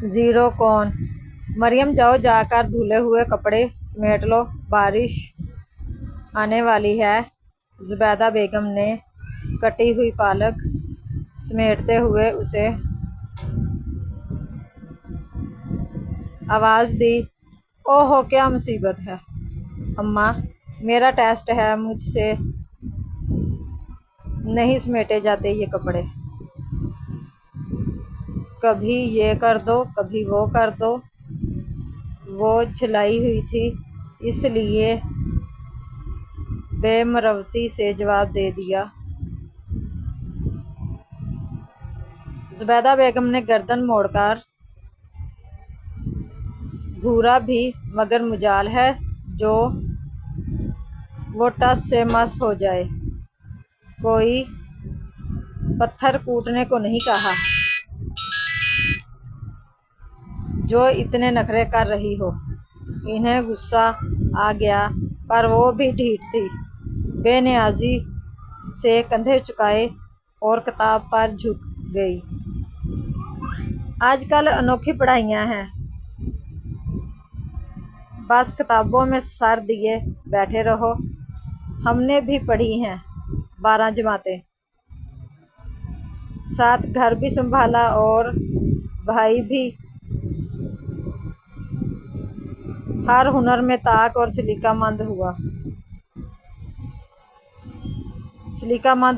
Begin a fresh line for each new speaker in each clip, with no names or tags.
Zero कौन? मरियम जाओ जाकर धुले हुए कपड़े समेट लो, बारिश आने वाली है। ज़ुबैदा बेगम ने कटी हुई पालक समेटते हुए उसे आवाज़ दी। ओहो, क्या मुसीबत है अम्मा, मेरा टेस्ट है, मुझसे नहीं समेटे जाते ये कपड़े। कभी ये कर दो, कभी वो कर दो। वो झिलाई हुई थी, इसलिए बेमरवती से जवाब दे दिया। ज़ुबैदा बेगम ने गर्दन मोड़कर, घूरा भी मगर मुजाल है जो वो टस से मस हो जाए। कोई पत्थर कूटने को नहीं कहा। जो इतने नखरे कर रही हो। इन्हें गुस्सा आ गया, पर वो भी ढीठ थी। बेनियाजी से कंधे झुकाए और किताब पर झुक गई। आजकल अनोखी पढ़ाइयाँ हैं, बस किताबों में सर दिए बैठे रहो। हमने भी पढ़ी हैं 12 जमातें, 7 घर भी संभाला और भाई भी। हर हुनर में ताक और सलीकामंद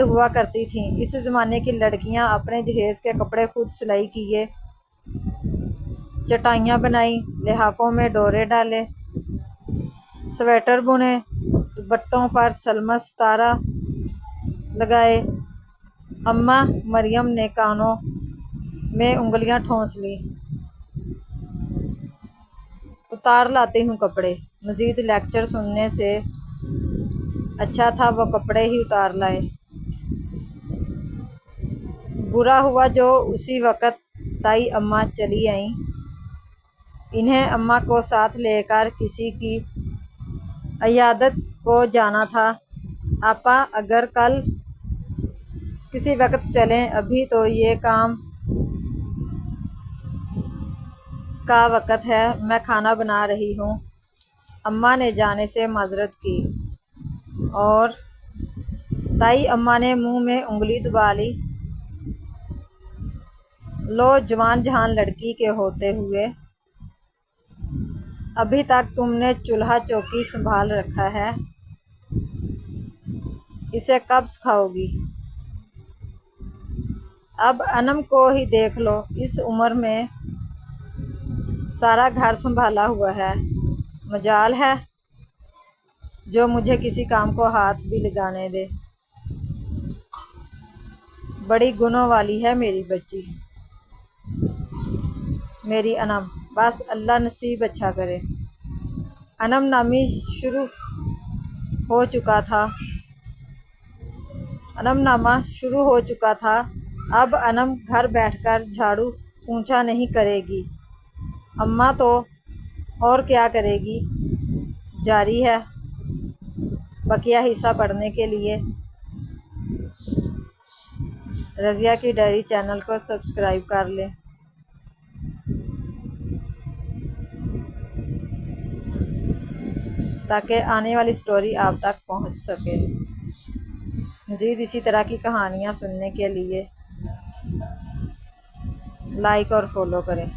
हुआ करती थीं। इस ज़माने की लड़कियां अपने जहेज़ के कपड़े खुद सिलाई किए, चटाइयाँ बनाई, लिहाफों में डोरे डाले, स्वेटर बुने, दुपट्टों पर सलमत सितारा लगाए। अम्मा, मरियम ने कानों में उंगलियां ठोंस ली। उतार लाती हूँ कपड़े। मज़ीद लेक्चर सुनने से अच्छा था वो कपड़े ही उतार लाए। बुरा हुआ जो उसी वक़्त ताई अम्मा चली आईं। इन्हें अम्मा को साथ लेकर किसी की अयादत को जाना था। आपा, अगर कल किसी वक़्त चलें, अभी तो ये काम का वक़्त है, मैं खाना बना रही हूँ। अम्मा ने जाने से माजरत की और ताई अम्मा ने मुंह में उंगली दबा ली। लो, जवान जहान लड़की के होते हुए अभी तक तुमने चूल्हा चौकी संभाल रखा है, इसे कब सिखाओगी? अब अनम को ही देख लो, इस उम्र में सारा घर संभाला हुआ है। मजाल है जो मुझे किसी काम को हाथ भी लगाने दे। बड़ी गुणों वाली है मेरी बच्ची, मेरी अनम, बस अल्लाह नसीब अच्छा करे। अनम नामी अनमनामा शुरू हो चुका था। अब अनम घर बैठकर झाड़ू ऊंचा नहीं करेगी। अम्मा तो और क्या करेगी। जारी है बकिया हिस्सा पढ़ने के लिए रज़िया की डायरी चैनल को सब्सक्राइब कर लें ताकि आने वाली स्टोरी आप तक पहुंच सके। मज़ीद इसी तरह की कहानियाँ सुनने के लिए लाइक और फॉलो करें।